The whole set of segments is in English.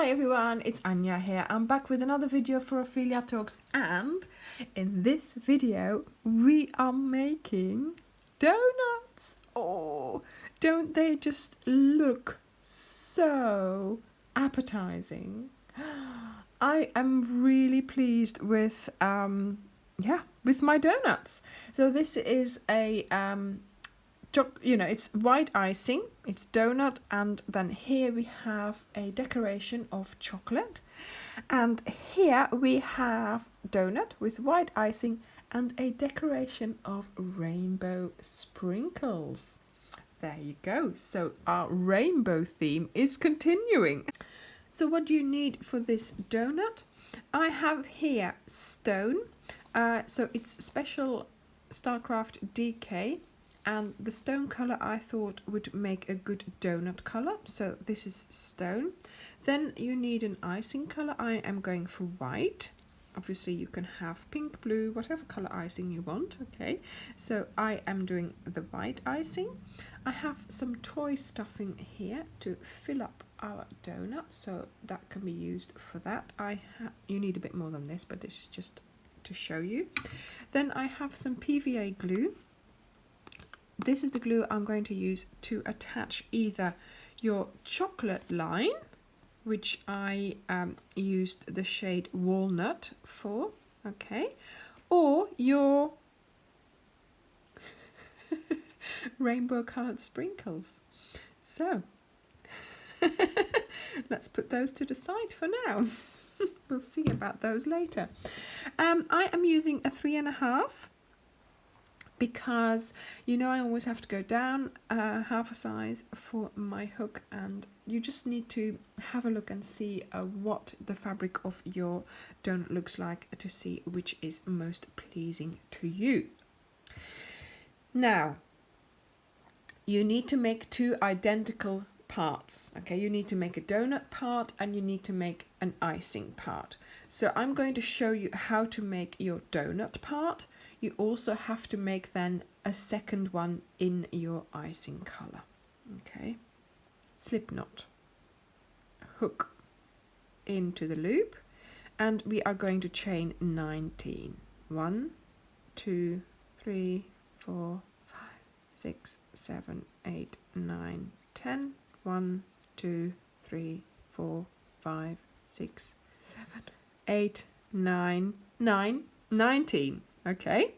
Hi everyone, it's Anya here. I'm back with another video for Ophelia Talks, and in this video we are making donuts. Oh, don't they just look so appetizing? I am really pleased with with my donuts. So this is a it's white icing, it's donut, and then here we have a decoration of chocolate, and here we have donut with white icing and a decoration of rainbow sprinkles. There you go. So our rainbow theme is continuing. So what do you need for this donut? I have here stone, so it's special Starcraft DK, and the stone colour I thought would make a good donut colour, so this is stone. Then you need an icing colour. I am going for white. Obviously you can have pink, blue, whatever colour icing you want, okay? So I am doing the white icing. I have some toy stuffing here to fill up our donut, so that can be used for that. You need a bit more than this, but this is just to show you. Then I have some PVA glue. This is the glue I'm going to use to attach either your chocolate line, which I used the shade Walnut for, okay, or your rainbow coloured sprinkles. So let's put those to the side for now. We'll see about those later. I am using a 3.5, because I always have to go down half a size for my hook, and you just need to have a look and see what the fabric of your donut looks like to see which is most pleasing to you. Now you need to make two identical parts, okay? You need to make a donut part and you need to make an icing part. So I'm going to show you how to make your donut part. You also have to make then a second one in your icing color, okay? Slip knot, hook into the loop, and we are going to chain 19. 1, 2, 3, 4, 5, 6, 7, 8, 9, 10. 1, 2, 3, 4, 5, 6, 7, 8, 9, 19. Okay.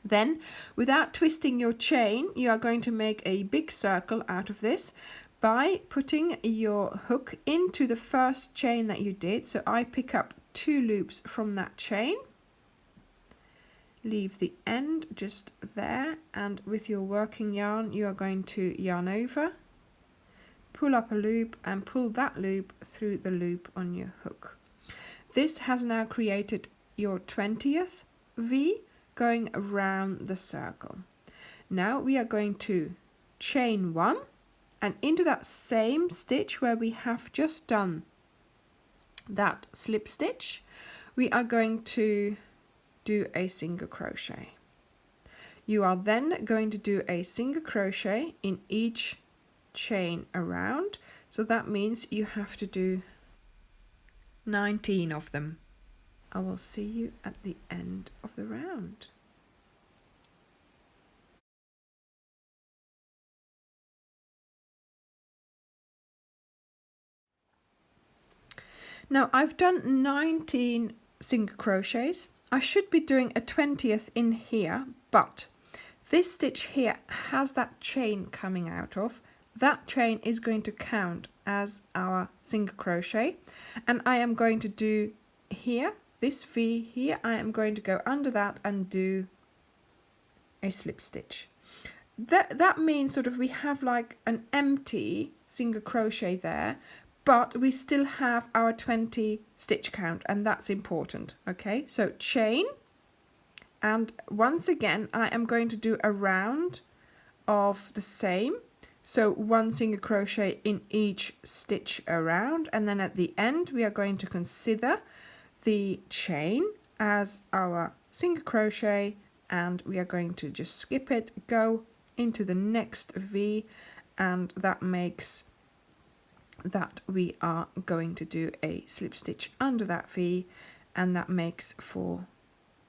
Then, without twisting your chain, you are going to make a big circle out of this by putting your hook into the first chain that you did. So I pick up 2 loops from that chain, leave the end just there, and with your working yarn, you are going to yarn over, pull up a loop, and pull that loop through the loop on your hook. This has now created your 20th V going around the circle. Now we are going to chain 1, and into that same stitch where we have just done that slip stitch, we are going to do a single crochet. You are then going to do a single crochet in each chain around, so that means you have to do 19 of them. I will see you at the end of the round. Now I've done 19 single crochets. I should be doing a 20th in here, but this stitch here has that chain coming out of. That chain is going to count as our single crochet, and I am going to do here, this V here, I am going to go under that and do a slip stitch. That means sort of we have like an empty single crochet there, but we still have our 20 stitch count, and that's important, okay? So chain, and once again I am going to do a round of the same, so 1 single crochet in each stitch around, and then at the end we are going to consider the chain as our single crochet, and we are going to just skip it, go into the next V, and that makes that we are going to do a slip stitch under that V, and that makes for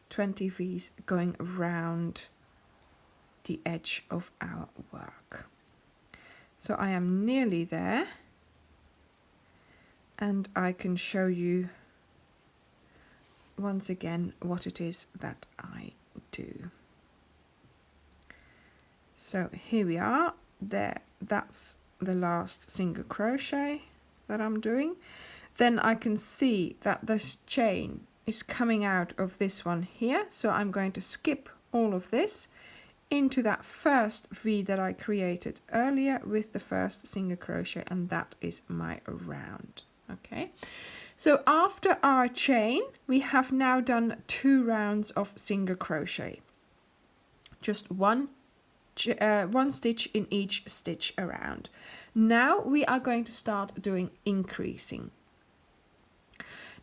20 V's going around the edge of our work. So I am nearly there, and I can show you once again what it is that I do. So here we are, there, that's the last single crochet that I'm doing. Then I can see that this chain is coming out of this one here, so I'm going to skip all of this into that first V that I created earlier with the first single crochet, and that is my round. Okay, so after our chain we have now done 2 rounds of single crochet, just one stitch in each stitch around. Now we are going to start doing increasing.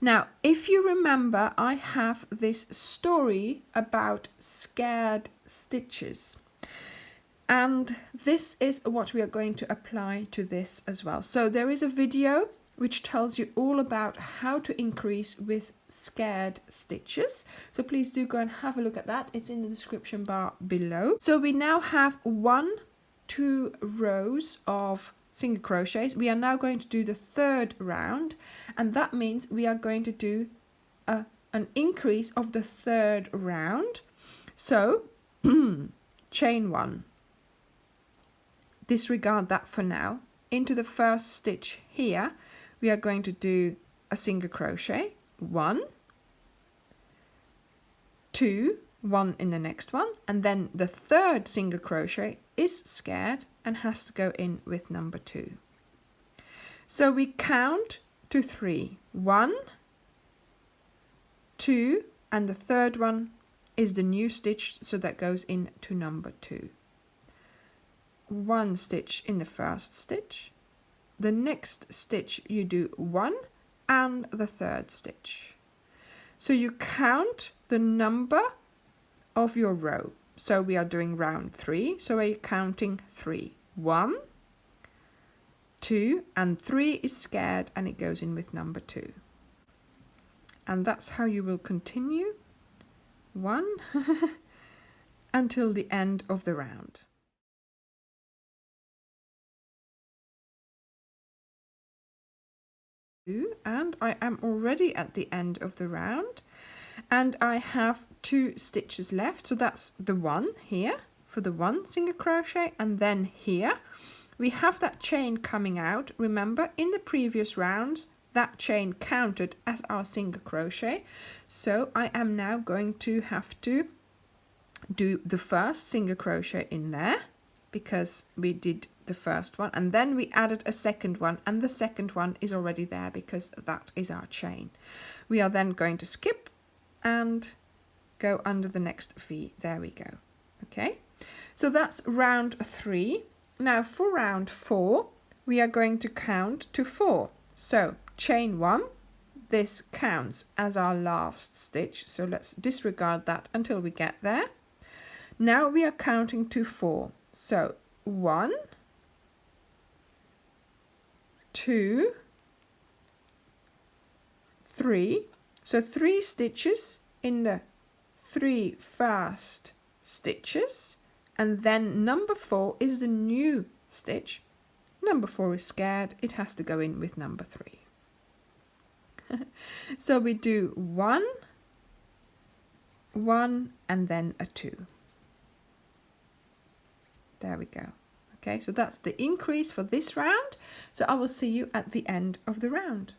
Now, if you remember, I have this story about scared stitches, and this is what we are going to apply to this as well. So there is a video which tells you all about how to increase with scared stitches. So please do go and have a look at that. It's in the description bar below. So we now have 2 rows of single crochets. We are now going to do the 3rd round, and that means we are going to do an increase of the 3rd round. So chain 1, disregard that for now. Into the first stitch here we are going to do a single crochet, 1, 2, 1 in the next one, and then the 3rd single crochet is scared and has to go in with number 2. So we count to 3, 1, 2, and the 3rd one is the new stitch, so that goes in to number 2. 1 stitch in the first stitch. The next stitch you do 1 and the 3rd stitch. So you count the number of your row. So we are doing round 3, so we're counting 3. 1, 2, and 3 is scared, and it goes in with number 2. And that's how you will continue 1 until the end of the round. And I am already at the end of the round, and I have 2 stitches left. So that's the 1 here for the 1 single crochet, and then here we have that chain coming out. Remember, in the previous rounds that chain counted as our single crochet, so I am now going to have to do the first single crochet in there because we did the first one, and then we added a second one, and the second one is already there because that is our chain. We are then going to skip and go under the next V. There we go. Okay, so that's round 3. Now for round 4 we are going to count to 4. So chain 1, this counts as our last stitch, so let's disregard that until we get there. Now we are counting to 4. So 1, 2, 3. So 3 stitches in the 3 first stitches, and then number 4 is the new stitch. Number 4 is scared, it has to go in with number 3. So we do 1, 1, and then a 2. There we go. Okay, so that's the increase for this round. So I will see you at the end of the round.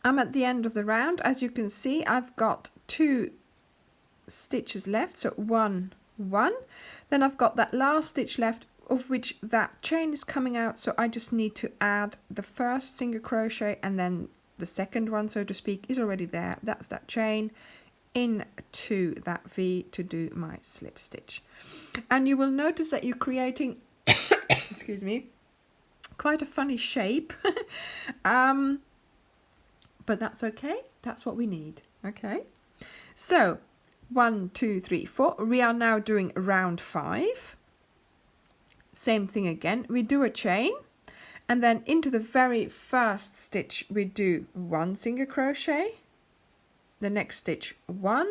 I'm at the end of the round. As you can see, I've got 2 stitches left. So 1, 1. Then I've got that last stitch left, of which that chain is coming out. So I just need to add the first single crochet, and then the second one, so to speak, is already there. That's that chain into that V to do my slip stitch. And you will notice that you're creating excuse me, quite a funny shape. But that's okay, that's what we need. Okay, so 1, 2, 3, 4. We are now doing round 5. Same thing again. We do a chain, and then into the very first stitch we do 1 single crochet, the next stitch 1,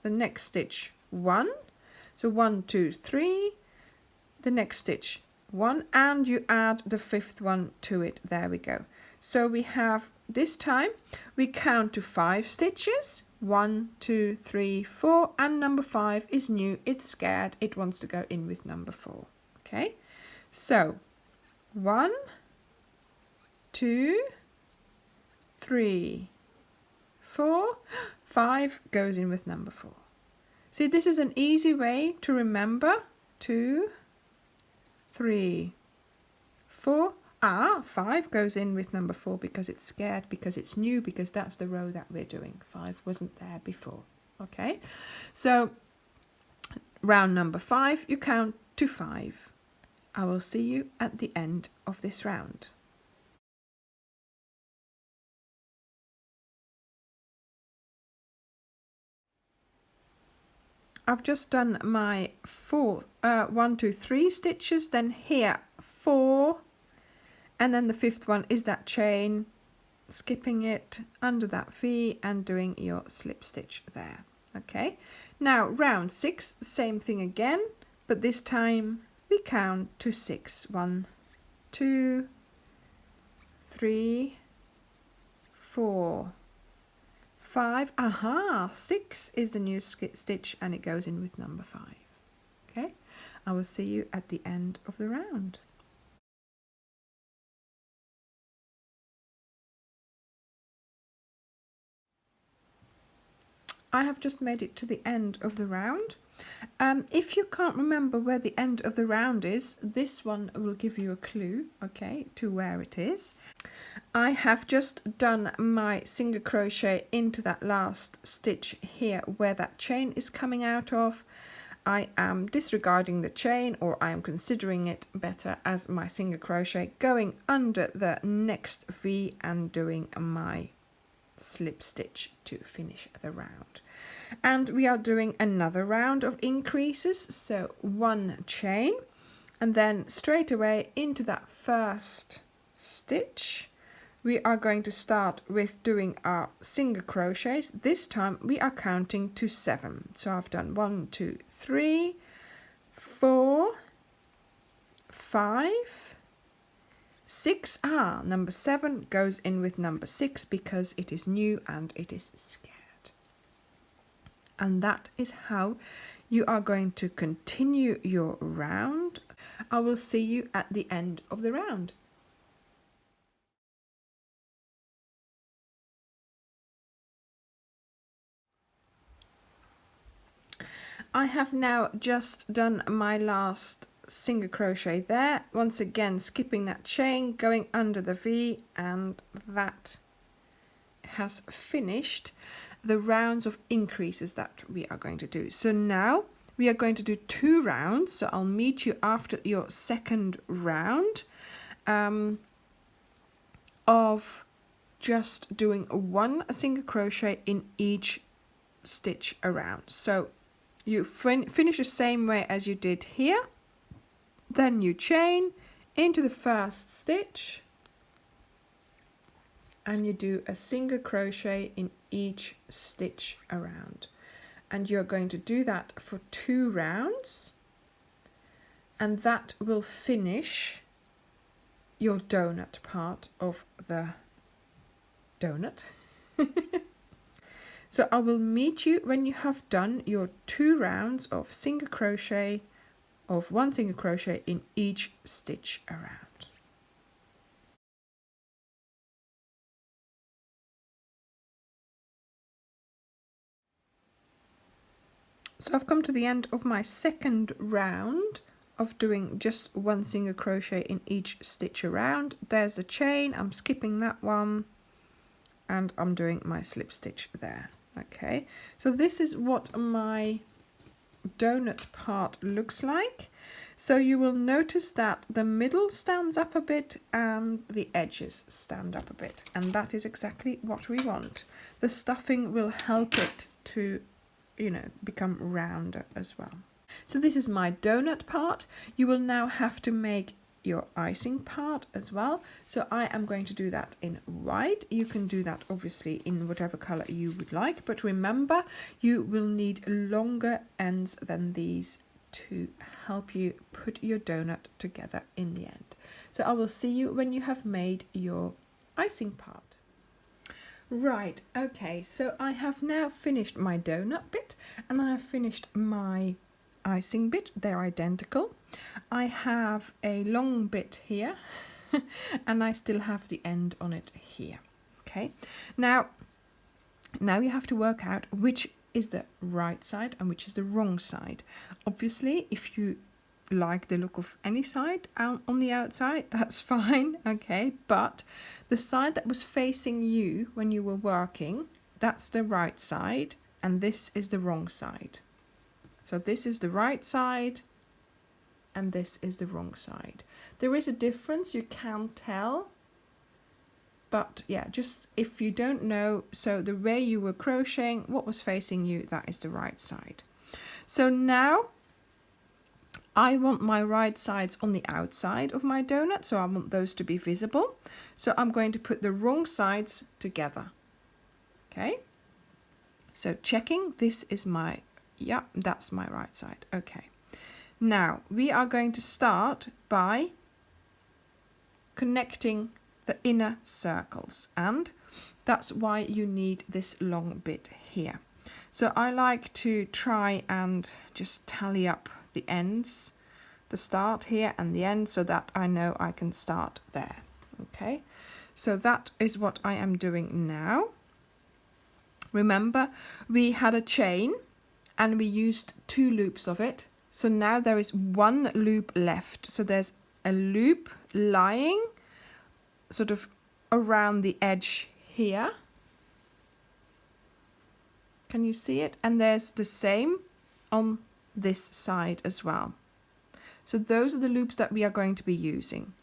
the next stitch 1, so 1, 2, 3, the next stitch 1, and you add the 5th one to it. There we go. So we have, this time we count to 5 stitches, 1, 2, 3, 4, and number 5 is new. It's scared, it wants to go in with number 4. Okay, so 1, 2, 3, 4, 5 goes in with number 4. See, this is an easy way to remember. 2, 3, 4. 5 goes in with number 4 because it's scared, because it's new, because that's the row that we're doing. 5 wasn't there before. Okay, so round number 5, you count to 5. I will see you at the end of this round. I've just done my 1, 2, 3 stitches, then here 4, and then the 5th one is that chain, skipping it under that V and doing your slip stitch there. Okay, now round 6, same thing again, but this time we count to 6. 1, 2, 3, 4, 5. 6 is the new stitch, and it goes in with number 5. Okay, I will see you at the end of the round. I have just made it to the end of the round. If you can't remember where the end of the round is, this one will give you a clue, okay, to where it is. I have just done my single crochet into that last stitch here where that chain is coming out of. I am disregarding the chain, or I am considering it better as my single crochet, going under the next V and doing my slip stitch to finish the round. And we are doing another round of increases, so 1 chain, and then straight away into that first stitch we are going to start with doing our single crochets. This time we are counting to 7, so I've done 1, 2, 3, 4, 5, 6. Number 7 goes in with number 6 because it is new and it is scared. And that is how you are going to continue your round. I will see you at the end of the round. I have now just done my last single crochet there, once again skipping that chain, going under the V, and that has finished the rounds of increases that we are going to do. So now we are going to do 2 rounds, so I'll meet you after your second round of just doing 1 single crochet in each stitch around. So you finish the same way as you did here, then you chain into the first stitch and you do a single crochet in each stitch around, and you're going to do that for 2 rounds, and that will finish your donut part of the donut. So I will meet you when you have done your 2 rounds of single crochet, of 1 single crochet in each stitch around. So I've come to the end of my second round of doing just 1 single crochet in each stitch around. There's the chain, I'm skipping that one, and I'm doing my slip stitch there. Okay, so this is what my donut part looks like. So you will notice that the middle stands up a bit and the edges stand up a bit, and that is exactly what we want. The stuffing will help it to become rounder as well. So this is my donut part. You will now have to make your icing part as well. So I am going to do that in white. You can do that obviously in whatever color you would like, but remember you will need longer ends than these to help you put your donut together in the end. So I will see you when you have made your icing part. Right, okay, so I have now finished my donut bit and I have finished my icing bit. They're identical. I have a long bit here and I still have the end on it here. Okay, now you have to work out which is the right side and which is the wrong side. Obviously, if you like the look of any side on the outside, that's fine, okay, but the side that was facing you when you were working, that's the right side and this is the wrong side. So this is the right side and this is the wrong side. There is a difference, you can tell, but yeah, just if you don't know, so the way you were crocheting, what was facing you, that is the right side. So now I want my right sides on the outside of my donut, so I want those to be visible. So I'm going to put the wrong sides together. Okay, so checking, this is my, yeah, that's my right side. Okay, now we are going to start by connecting the inner circles, and that's why you need this long bit here. So I like to try and just tally up the ends, the start here and the end, so that I know I can start there. Okay, so that is what I am doing now. Remember, we had a chain and we used 2 loops of it, so now there is 1 loop left. So there's a loop lying sort of around the edge here. Can you see it? And there's the same on this side as well. So those are the loops that we are going to be using.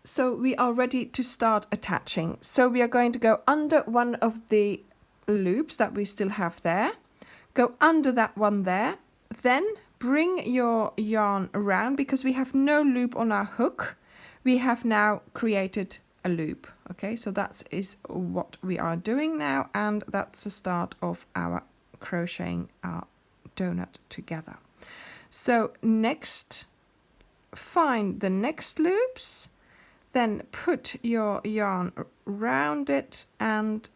So we are ready to start attaching. So we are going to go under one of the loops that we still have there, go under that one there, then bring your yarn around. Because we have no loop on our hook, we have now created a loop. Okay, so that is what we are doing now, and that's the start of our crocheting our donut together. So next, find the next loops, then put your yarn around it and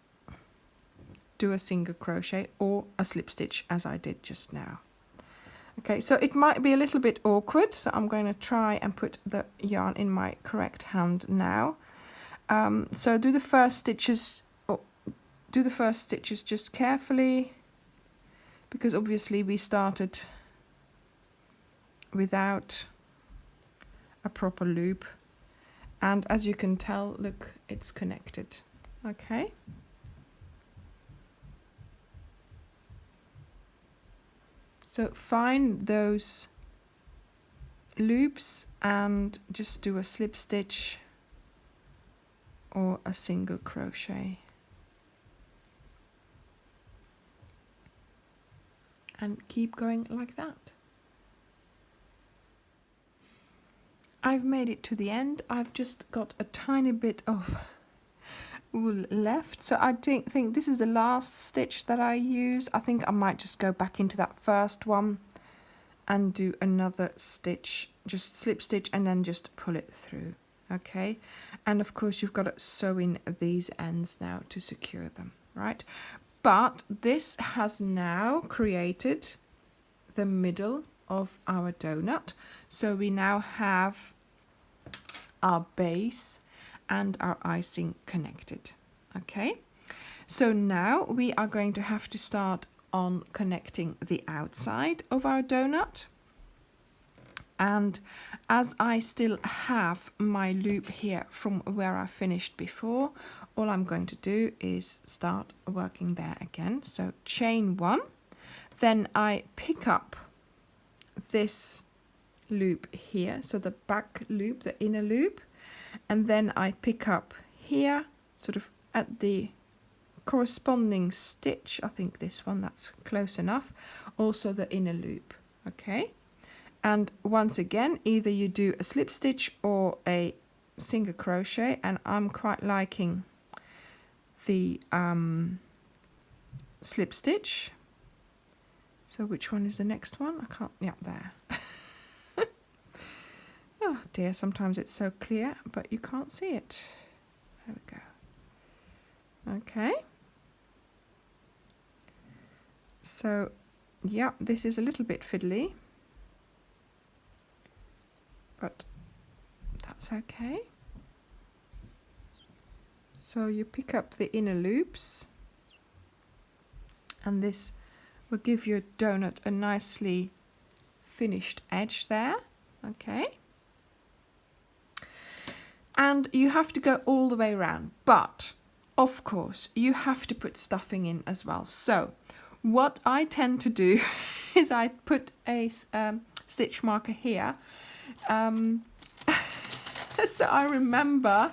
do a single crochet or a slip stitch as I did just now. Okay, so it might be a little bit awkward, so I'm going to try and put the yarn in my correct hand now. So do the first stitches just carefully, because obviously we started without a proper loop, and as you can tell, look, it's connected. Okay, so find those loops and just do a slip stitch or a single crochet, and keep going like that. I've made it to the end. I've just got a tiny bit of wool left, so I think this is the last stitch that I use. I think I might just go back into that first one and do another stitch, just slip stitch and then just pull it through. Okay, and of course you've got to sew in these ends now to secure them, right? But this has now created the middle of our donut, so we now have our base and our icing connected. Okay, so now we are going to have to start on connecting the outside of our donut. And as I still have my loop here from where I finished before, all I'm going to do is start working there again. So chain 1, then I pick up this loop here, so the back loop, the inner loop, and then I pick up here, sort of at the corresponding stitch, I think this one, that's close enough, also the inner loop. Okay, and once again, either you do a slip stitch or a single crochet, and I'm quite liking the slip stitch. So which one is the next one? I can't, yeah, there. Oh dear, sometimes it's so clear, but you can't see it. There we go. Okay. So, yeah, this is a little bit fiddly, but that's okay. So you pick up the inner loops, and this will give your donut a nicely finished edge there. Okay. And you have to go all the way around, but of course you have to put stuffing in as well. So what I tend to do is I put a stitch marker here, so I remember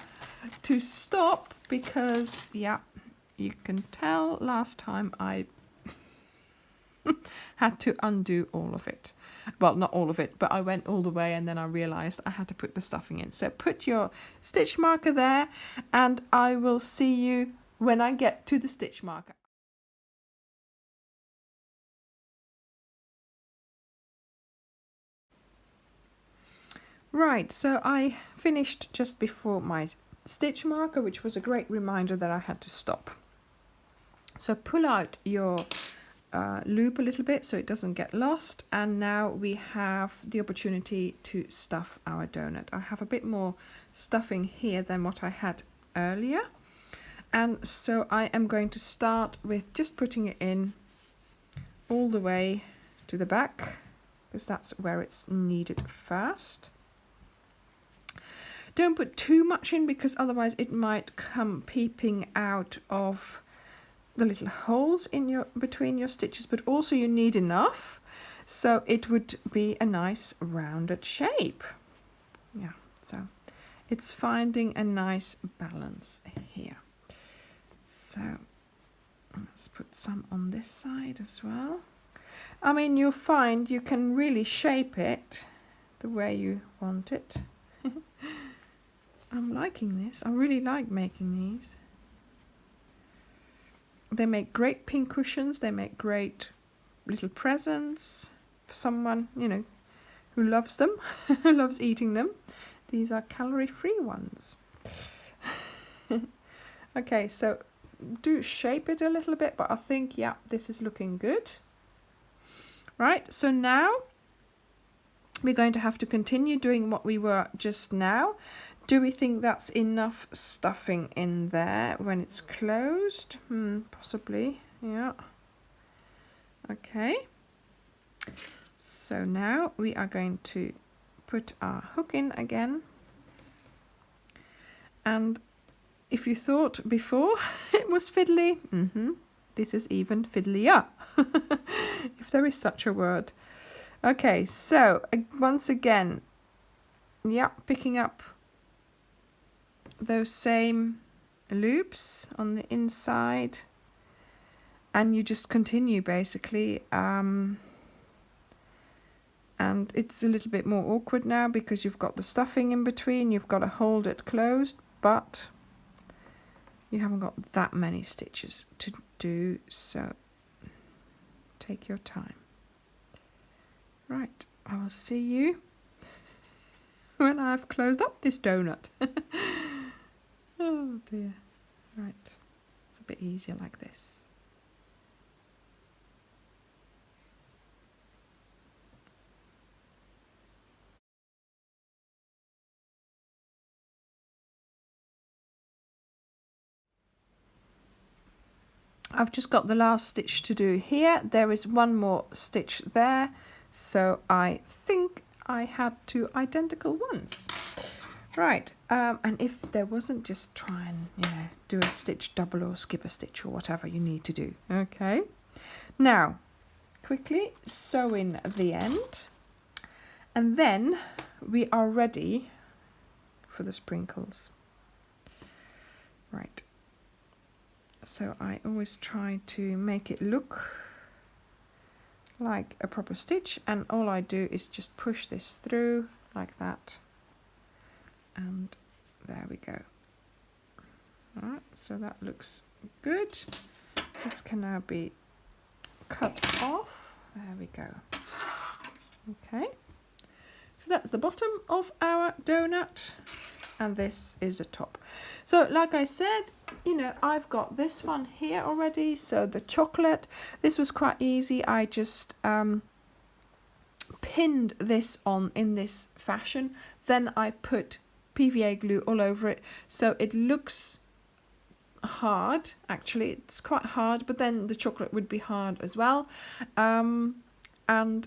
to stop, because yeah, you can tell last time I had to undo all of it. Well, not all of it, but I went all the way and then I realized I had to put the stuffing in. So put your stitch marker there, and I will see you when I get to the stitch marker. Right, so I finished just before my stitch marker, which was a great reminder that I had to stop. So pull out your loop a little bit so it doesn't get lost, and now we have the opportunity to stuff our donut. I have a bit more stuffing here than what I had earlier, and so I am going to start with just putting it in all the way to the back, because that's where it's needed first. Don't put too much in, because otherwise it might come peeping out of the little holes in your between your stitches, but also you need enough so it would be a nice rounded shape. Yeah, so it's finding a nice balance here. So let's put some on this side as well. I mean, you'll find you can really shape it the way you want it. I'm liking this. I really like making these. They make great pin cushions. They make great little presents for someone, you know, who loves them, who loves eating them. These are calorie-free ones. Okay, so do shape it a little bit, but I think, yeah, this is looking good. Right, so now we're going to have to continue doing what we were just now. Do we think that's enough stuffing in there when it's closed? Possibly, yeah. Okay. So now we are going to put our hook in again. And if you thought before it was fiddly, this is even fiddlier, if there is such a word. Okay, so once again, yeah, picking up those same loops on the inside, and you just continue basically, and it's a little bit more awkward now because you've got the stuffing in between, you've got to hold it closed, but you haven't got that many stitches to do, so take your time. Right, I will see you when I've closed up this donut. Oh dear. Right, it's a bit easier like this. I've just got the last stitch to do here. There is one more stitch there, so I think I had two identical ones. Right, and if there wasn't, just try and, you know, do a stitch double or skip a stitch or whatever you need to do. Okay, now quickly sew in the end, and then we are ready for the sprinkles. Right, So I always try to make it look like a proper stitch, and all I do is just push this through like that, and there we go. Alright, so that looks good. This can now be cut off. There we go. Okay, so that's the bottom of our donut, and this is a top. So like I said, you know, I've got this one here already. So the chocolate, this was quite easy. I just pinned this on in this fashion. Then I put PVA glue all over it, so it looks hard. Actually, it's quite hard, but then the chocolate would be hard as well. And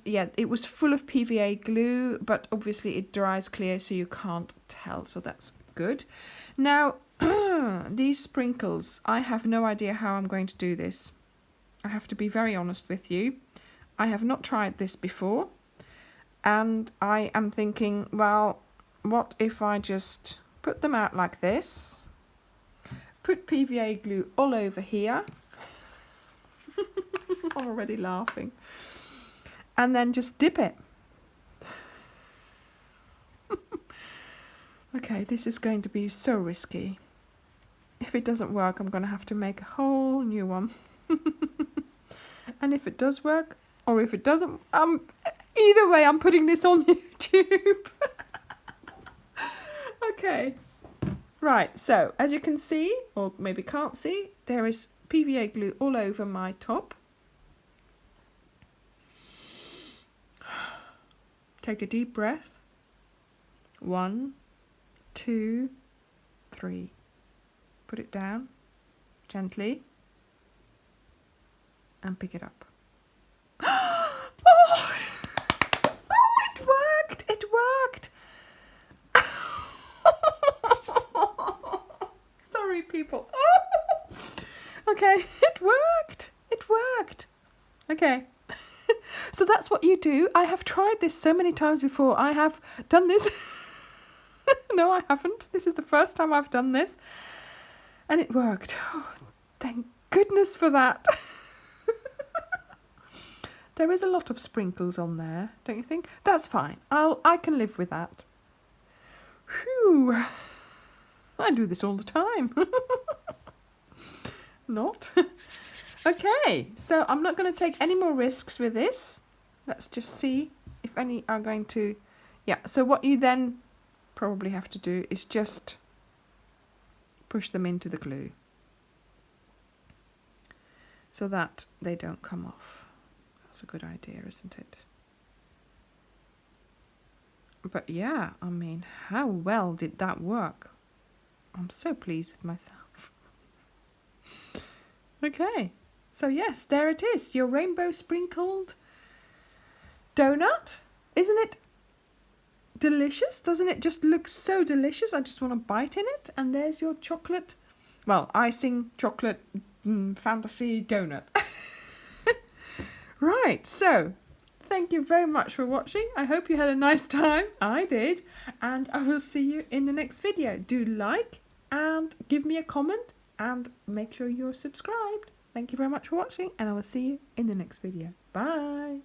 yeah, it was full of PVA glue, but obviously it dries clear, so you can't tell, so that's good. Now, these sprinkles, I have no idea how I'm going to do this. I have to be very honest with you. I have not tried this before, and I am thinking, well, what if I just put them out like this, put PVA glue all over here, I'm already laughing, and then just dip it. Okay, this is going to be so risky. If it doesn't work, I'm going to have to make a whole new one. And if it does work, or if it doesn't, either way, I'm putting this on YouTube. Okay. Right, so as you can see, or maybe can't see, there is PVA glue all over my top. Take a deep breath. 1, 2, 3. Put it down gently and pick it up. Oh, it worked! It worked! Sorry, people. Okay, it worked. It worked. Okay. So that's what you do. I have tried this so many times before. I have done this. No, I haven't. This is the first time I've done this. And it worked. Oh, thank goodness for that. There is a lot of sprinkles on there, don't you think? That's fine. I can live with that. Whew. I do this all the time. Not. Okay, so I'm not going to take any more risks with this. Let's just see if any are going to... Yeah, so what you then probably have to do is just push them into the glue so that they don't come off. That's a good idea, isn't it? But yeah, I mean, how well did that work? I'm so pleased with myself. Okay, so yes, there it is, your rainbow sprinkled donut. Isn't it delicious? Doesn't it just look so delicious? I just want to bite in it. And there's your chocolate, well, icing chocolate fantasy donut. Right, so thank you very much for watching. I hope you had a nice time. I did. And I will see you in the next video. Do like and give me a comment and make sure you're subscribed. Thank you very much for watching, and I will see you in the next video. Bye.